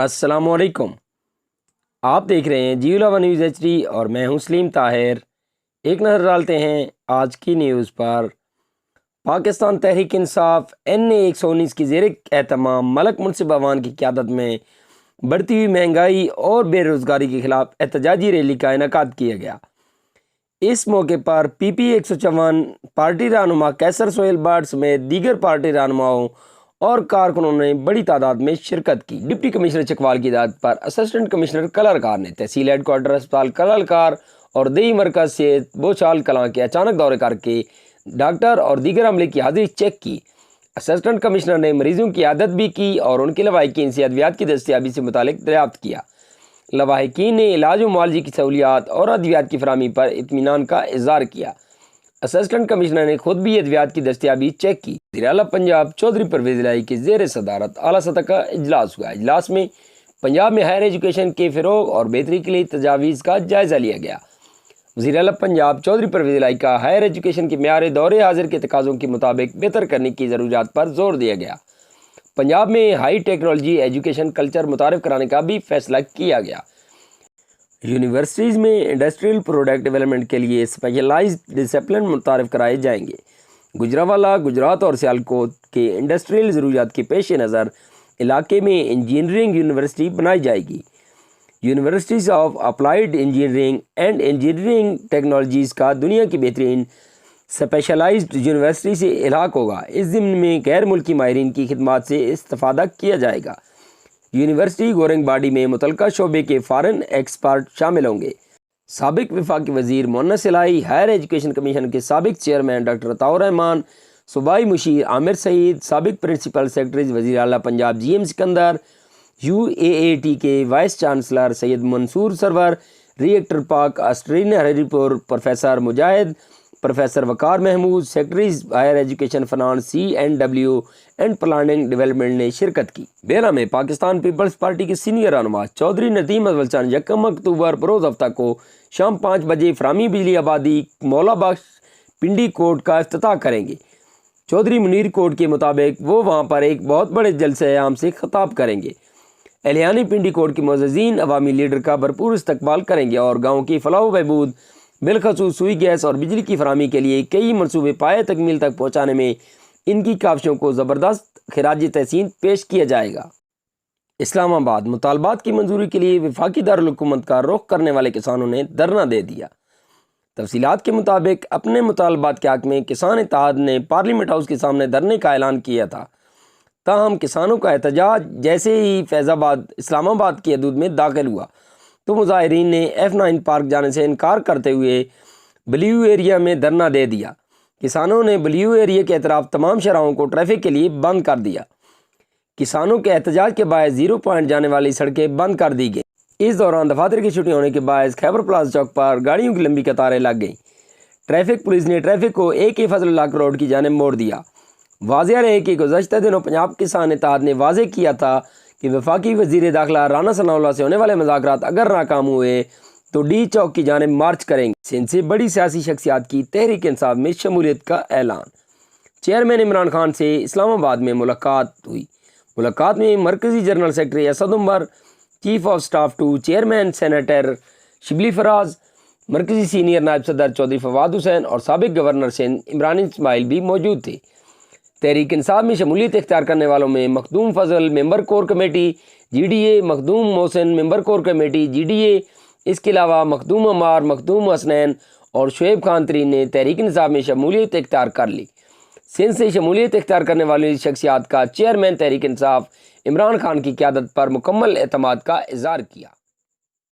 अस्सलाम वालेकुम। आप देख रहे हैं जियो न्यूज़ HD और मैं हूं सलीम ताहिर। एक नज़र डालते हैं आज की न्यूज़ पर। पाकिस्तान तहरीक इंसाफ NA 119 की ज़ेर एहतमाम मलक मुनसिब अवान की क़यादत में बढ़ती हुई महंगाई और बेरोज़गारी के ख़िलाफ़ एहतजाजी रैली का इनेकाद किया गया। इस मौके पर PP 154 पार्टी रहनुमा कैसर सोहेल बट समेत दीगर पार्टी रहनुमाओं और कारकुनों ने बड़ी तादाद में शिरकत की। डिप्टी कमिश्नर चकवाल की हिदायत पर असिस्टेंट कमिश्नर कलरकार ने तहसील हेडक्वार्टर अस्पताल कलरकार और दही मरकज से बोचाल कलां के अचानक दौरे करके डॉक्टर और दीगर अमले की हाजिरी चेक की। असिस्टेंट कमिश्नर ने मरीजों की आदत भी की और उनके लवाहिकीन से अद्वियात की दस्तियाबी से मुतालिक दरियाफ्त किया। लवाहिकीन ने इलाज व मुआलजे की सहूलियात और अद्वियात की फराहमी पर इत्मीनान का इज़हार किया। असिस्टेंट कमिश्नर ने खुद भी अद्वियात की दस्तियाबी चेक की। वज़ीर आला पंजाब चौधरी परवेज़ इलाही की ज़ेर सदारत आला सतह का इजलास हुआ। इजलास में पंजाब में हायर एजुकेशन के फ़रोग़ और बेहतरी के लिए तजावीज़ का जायज़ा लिया गया। वज़ीर आला पंजाब चौधरी परवेज़ इलाही का हायर एजुकेशन के मेयार दौरे हाजिर के तकाज़ों के मुताबिक बेहतर करने की ज़रूरियात पर जोर दिया गया। पंजाब में हाई टेक्नोलॉजी एजुकेशन कल्चर मुतारिफ कराने का भी फैसला किया गया। यूनिवर्सिटीज़ में इंडस्ट्रियल प्रोडक्ट डेवलपमेंट के लिए स्पेशलाइज्ड डिसिप्लिन मुतारिफ कराए जाएंगे। गुजरावाला, गुजरात और सियालकोट के इंडस्ट्रियल ज़रूरियात के पेश नज़र इलाके में इंजीनियरिंग यूनिवर्सिटी बनाई जाएगी। Universities of applied engineering and engineering technologies का दुनिया की बेहतरीन स्पेशलाइज्ड यूनिवर्सिटी से इलाक़ होगा। इस ज़िम्न में गैर मुल्की माहिरीन की खिदमात से इस्तिफ़ादा किया जाएगा। यूनिवर्सिटी गोरंग बाडी में मुतलका शोबे के फ़ॉरेन एक्सपर्ट शामिल होंगे। साबिक वफाकी वज़ीर मुअन्नस इलाही, हायर एजुकेशन कमीशन के साबिक चेयरमैन डॉक्टर अताउर रहमान, सूबाई मुशीर आमिर सईद, साबिक प्रिंसिपल सेक्रेटरी वज़ीर आला पंजाब GM सिकंदर, UAAT के vice chancellor Syed Mansoor Sarwar, rector Pak Australian Haripur professor Mujahid, professor Waqar Mahmood, secretaries higher education finance CNW and planning development ने शिरकत की। बेरा में पाकिस्तान पीपल्स पार्टी के सीनियर रहनुमा चौधरी नदीम अव्वल चंद 1 अक्टूबर बरोज़ हफ्ता को शाम 5 बजे फरामी बिजली आबादी मौला बख्श पिंडी कोर्ट का इफ्तिताह करेंगे। चौधरी मुनीर कोर्ट के मुताबिक वो वहाँ पर एक बहुत बड़े जलसे आम से खिताब करेंगे। एहलियानी पिंडी कोर्ट के मुअज़्ज़िज़ीन अवामी लीडर का भरपूर इस्तकबाल करेंगे और गाँव की फलाह व बहबूद बिलखसूस सुई गैस और बिजली की फराहमी के लिए कई मनसूबे पाए तकमील तक पहुँचाने में इनकी काविशों को ज़बरदस्त खिराज तहसीन पेश किया जाएगा। इस्लामाबाद मुतालबात की मंजूरी के लिए वफाकी दारुल हुकूमत का रुख करने वाले किसानों ने धरना दे दिया। तफसीलात के मुताबिक अपने मुतालबात के हक़ में किसान इत्तेहाद ने पार्लियामेंट हाउस के सामने धरने का ऐलान किया था। ताहम किसानों का एहतजाज जैसे ही फैज़ाबाद इस्लामाबाद की हदूद में दाखिल हुआ तो मुजाहिरीन ने F9 पार्क जाने से इनकार करते हुए ब्लू एरिया में धरना दे दिया। किसानों ने ब्लू एरिया के अतराफ तमाम शराहों को ट्रैफिक के लिए बंद कर दिया। किसानों के एहतजाज के बायस 0 पॉइंट जाने वाली सड़कें बंद कर दी गई। इस दौरान दफातर की छुट्टी होने के बायस खैबर प्लाजा चौक पर गाड़ियों की लंबी कतारें लग गईं। ट्रैफिक पुलिस ने ट्रैफिक को AK फजलुल्लाह रोड की जानिब मोड़ दिया। वाज़ेह रहे कि गुज़श्ता दिनों पंजाब किसान इत्तेहाद ने वाज़ेह किया था कि वफाकी वज़ीर दाखिला राना सनाउल्लाह से होने वाले मुज़ाकरात अगर नाकाम हुए तो D चौक की जानिब मार्च करेंगे। सिंध से बड़ी सियासी शख्सियात की तहरीक इंसाफ में शमूलियत का ऐलान। चेयरमैन इमरान खान से इस्लामाबाद में मुलाकात हुई। मुलाकात में मरकज़ी general secretary Asad Umar, chief of staff to chairman senator Shibli Faraz, मरकज़ी सीनियर नायब सदर चौधरी फवाद हुसैन और साबिक गवर्नर सिंध इमरान इस्माइल भी मौजूद थे। तहरीक इंसाफ में शमूलियत इख्तियार करने वालों में Makhdoom Fazal member core committee GDA, Makhdoom Mohsin member core committee GDA, इसके अलावा मखदूम अमार, मखदूम हसनैन और शुएब खान तरीन ने तहरीक इंसाफ में शमूलियत इख्तियार कर ली। सिंध से शमूलियत इख्तियार करने वाली शख्सियात का चेयरमैन तहरीक इंसाफ इमरान खान की क़यादत पर मुकम्मल एतमाद का इज़हार किया।